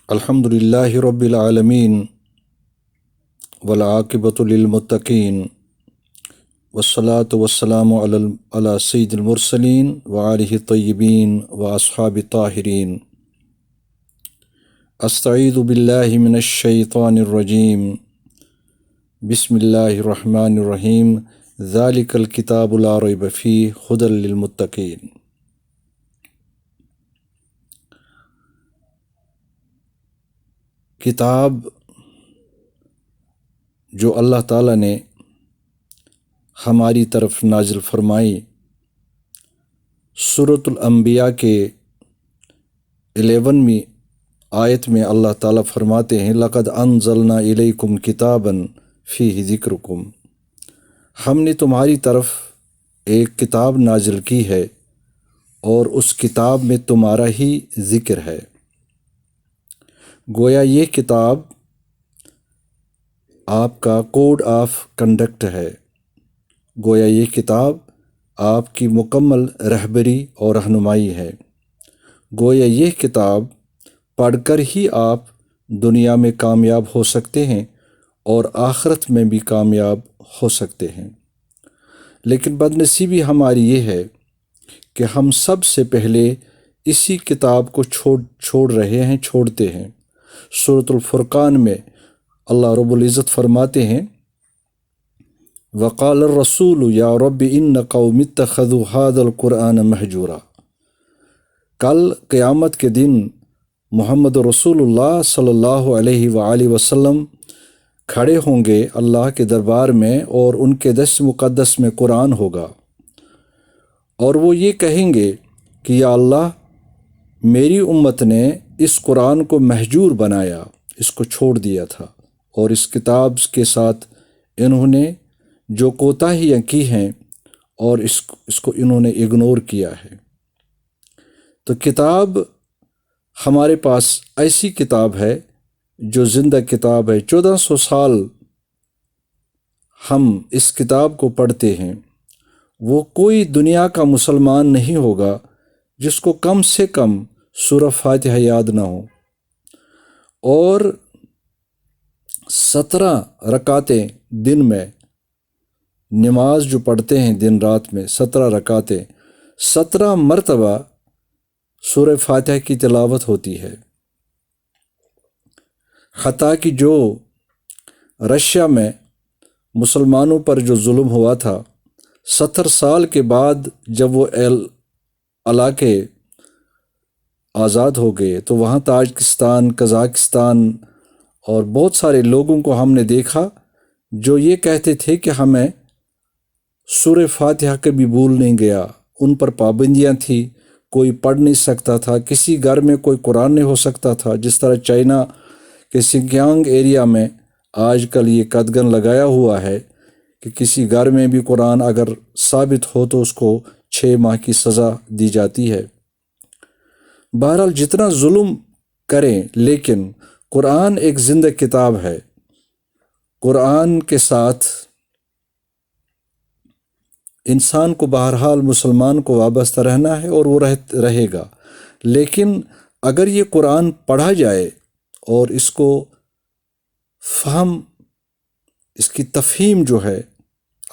الحمدللہ رب العالمین والعاقبۃ للمتقین والصلاة والسلام علی سید المرسلین وآلہ الطیبین واصحاب الطاہرین۔ استعیذ باللہ من الشیطان الرجیم، بسم اللہ الرحمن الرحیم۔ ذالک الکتاب لا ریب فیہ ھدی للمتقین۔ کتاب جو اللہ تعالیٰ نے ہماری طرف نازل فرمائی، سورۃ الانبیاء کے 11ویں آیت میں اللہ تعالیٰ فرماتے ہیں لقد انزلنا الیکم کتابا فیہ ذکرکم، ہم نے تمہاری طرف ایک کتاب نازل کی ہے اور اس کتاب میں تمہارا ہی ذکر ہے۔ گویا یہ کتاب آپ کا کوڈ آف کنڈکٹ ہے، گویا یہ کتاب آپ کی مکمل رہبری اور رہنمائی ہے، گویا یہ کتاب پڑھ کر ہی آپ دنیا میں کامیاب ہو سکتے ہیں اور آخرت میں بھی کامیاب ہو سکتے ہیں۔ لیکن بدنصیبی ہماری یہ ہے کہ ہم سب سے پہلے اسی کتاب کو چھوڑتے ہیں۔ سورۃ الفرقان میں اللہ رب العزت فرماتے ہیں وقال الرسول یا رب ان قوم اتخذوا ھذا القرآن مہجورا۔ کل قیامت کے دن محمد رسول اللہ صلی اللہ علیہ وآلہ وسلم کھڑے ہوں گے اللہ کے دربار میں، اور ان کے دست مقدس میں قرآن ہوگا، اور وہ یہ کہیں گے کہ یا اللہ، میری امت نے اس قرآن کو مہجور بنایا، اس کو چھوڑ دیا تھا، اور اس کتاب کے ساتھ انہوں نے جو کوتاہیاں کی ہیں اور اس کو انہوں نے اگنور کیا ہے۔ تو کتاب ہمارے پاس ایسی کتاب ہے جو زندہ کتاب ہے۔ 1400 سال ہم اس کتاب کو پڑھتے ہیں، وہ کوئی دنیا کا مسلمان نہیں ہوگا جس کو کم سے کم سورہ فاتحہ یاد نہ ہو، اور 17 رکعتیں دن میں نماز جو پڑھتے ہیں دن رات میں 17 رکعتیں، 17 مرتبہ سورہ فاتحہ کی تلاوت ہوتی ہے۔ حتیٰ کہ جو رشیا میں مسلمانوں پر جو ظلم ہوا تھا، 70 سال کے بعد جب وہ علاقے آزاد ہو گئے، تو وہاں تاجکستان، قزاقستان اور بہت سارے لوگوں کو ہم نے دیکھا جو یہ کہتے تھے کہ ہمیں سورہ فاتحہ کبھی بھول نہیں گیا، ان پر پابندیاں تھیں، کوئی پڑھ نہیں سکتا تھا، کسی گھر میں کوئی قرآن نہیں ہو سکتا تھا۔ جس طرح چائنا کے سنکیانگ ایریا میں آج کل یہ قدغن لگایا ہوا ہے کہ کسی گھر میں بھی قرآن اگر ثابت ہو تو اس کو 6 ماہ کی سزا دی جاتی ہے۔ بہرحال جتنا ظلم کریں، لیکن قرآن ایک زندہ کتاب ہے۔ قرآن کے ساتھ انسان کو بہرحال مسلمان کو وابستہ رہنا ہے، اور وہ رہے گا۔ لیکن اگر یہ قرآن پڑھا جائے اور اس کو فہم، اس کی تفہیم جو ہے،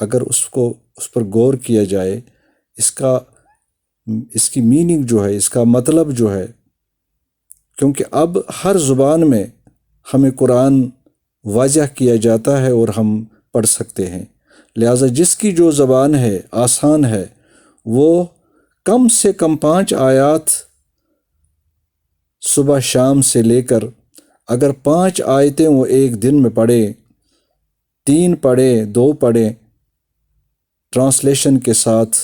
اگر اس پر غور کیا جائے، اس کی میننگ جو ہے، اس کا مطلب جو ہے، کیونکہ اب ہر زبان میں ہمیں قرآن واضح کیا جاتا ہے اور ہم پڑھ سکتے ہیں، لہٰذا جس کی جو زبان ہے آسان ہے، وہ کم سے کم 5 آیات صبح شام سے لے کر، اگر 5 آیتیں وہ ایک دن میں پڑھے، 3 پڑھے، 2 پڑھے ٹرانسلیشن کے ساتھ،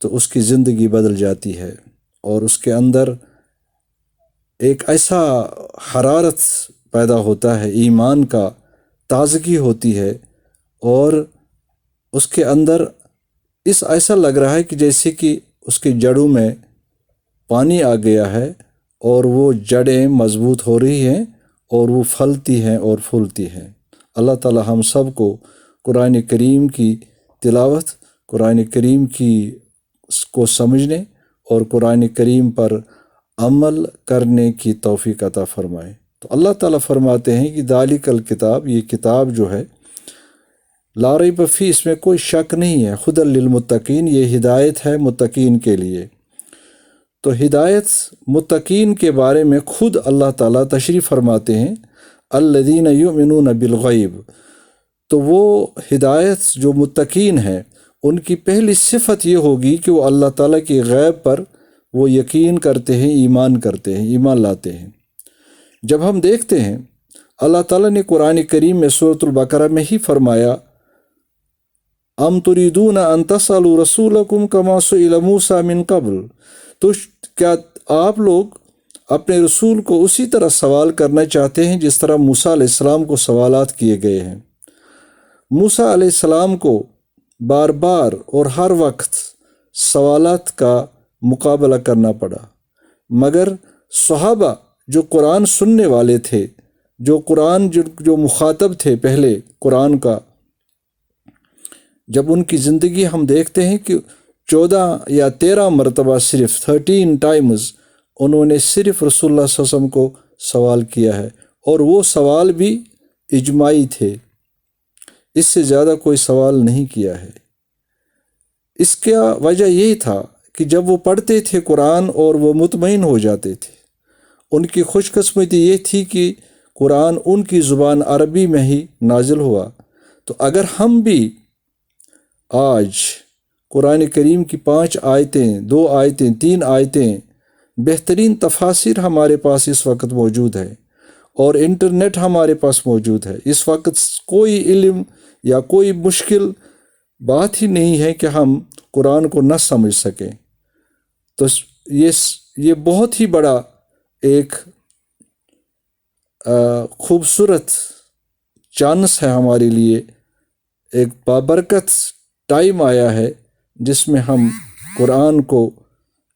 تو اس کی زندگی بدل جاتی ہے، اور اس کے اندر ایک ایسا حرارت پیدا ہوتا ہے، ایمان کا تازگی ہوتی ہے، اور اس کے اندر ایسا لگ رہا ہے کہ جیسے کہ اس کے جڑوں میں پانی آ گیا ہے، اور وہ جڑیں مضبوط ہو رہی ہیں، اور وہ پھلتی ہیں اور پھولتی ہیں۔ اللہ تعالی ہم سب کو قرآن کریم کی تلاوت، قرآن کریم کو سمجھنے اور قرآن کریم پر عمل کرنے کی توفیق عطا فرمائے۔ تو اللہ تعالیٰ فرماتے ہیں کہ ذالک الکتاب، یہ کتاب جو ہے، لا ریب فیہ، اس میں کوئی شک نہیں ہے، ھدی للمتقین، یہ ہدایت ہے متقین کے لیے۔ تو ہدایت متقین کے بارے میں خود اللہ تعالیٰ تشریح فرماتے ہیں، الذین یؤمنون بالغیب۔ تو وہ ہدایت جو متقین ہیں، ان کی پہلی صفت یہ ہوگی کہ وہ اللہ تعالیٰ کی غیب پر وہ یقین کرتے ہیں، ایمان کرتے ہیں، ایمان لاتے ہیں۔ جب ہم دیکھتے ہیں اللہ تعالیٰ نے قرآن کریم میں سورۃ البقرہ میں ہی فرمایا، ام تریدون ان تسألوا رسولکم کما سئل موسیٰ من قبل، تو کیا آپ لوگ اپنے رسول کو اسی طرح سوال کرنا چاہتے ہیں جس طرح موسیٰ علیہ السلام کو سوالات کیے گئے ہیں؟ موسیٰ علیہ السلام کو بار بار اور ہر وقت سوالات کا مقابلہ کرنا پڑا، مگر صحابہ جو قرآن سننے والے تھے، جو قرآن جو مخاطب تھے پہلے قرآن کا، جب ان کی زندگی ہم دیکھتے ہیں کہ 14 یا 13 مرتبہ، صرف 13 ٹائمز انہوں نے صرف رسول اللہ صلی اللہ علیہ وسلم کو سوال کیا ہے، اور وہ سوال بھی اجماعی تھے، اس سے زیادہ کوئی سوال نہیں کیا ہے۔ اس کا وجہ یہی تھا کہ جب وہ پڑھتے تھے قرآن اور وہ مطمئن ہو جاتے تھے، ان کی خوش قسمتی یہ تھی کہ قرآن ان کی زبان عربی میں ہی نازل ہوا۔ تو اگر ہم بھی آج قرآن کریم کی 5 آیتیں، 2 آیتیں، 3 آیتیں، بہترین تفاسیر ہمارے پاس اس وقت موجود ہے، اور انٹرنیٹ ہمارے پاس موجود ہے، اس وقت کوئی علم یا کوئی مشکل بات ہی نہیں ہے کہ ہم قرآن کو نہ سمجھ سکیں۔ تو یہ بہت ہی بڑا ایک خوبصورت چانس ہے ہمارے لیے، ایک بابرکت ٹائم آیا ہے جس میں ہم قرآن کو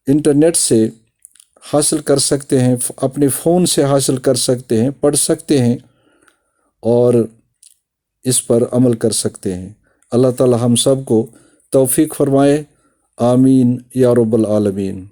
انٹرنیٹ سے حاصل کر سکتے ہیں، اپنے فون سے حاصل کر سکتے ہیں، پڑھ سکتے ہیں اور اس پر عمل کر سکتے ہیں۔ اللہ تعالی ہم سب کو توفیق فرمائے، آمین یا رب العالمین۔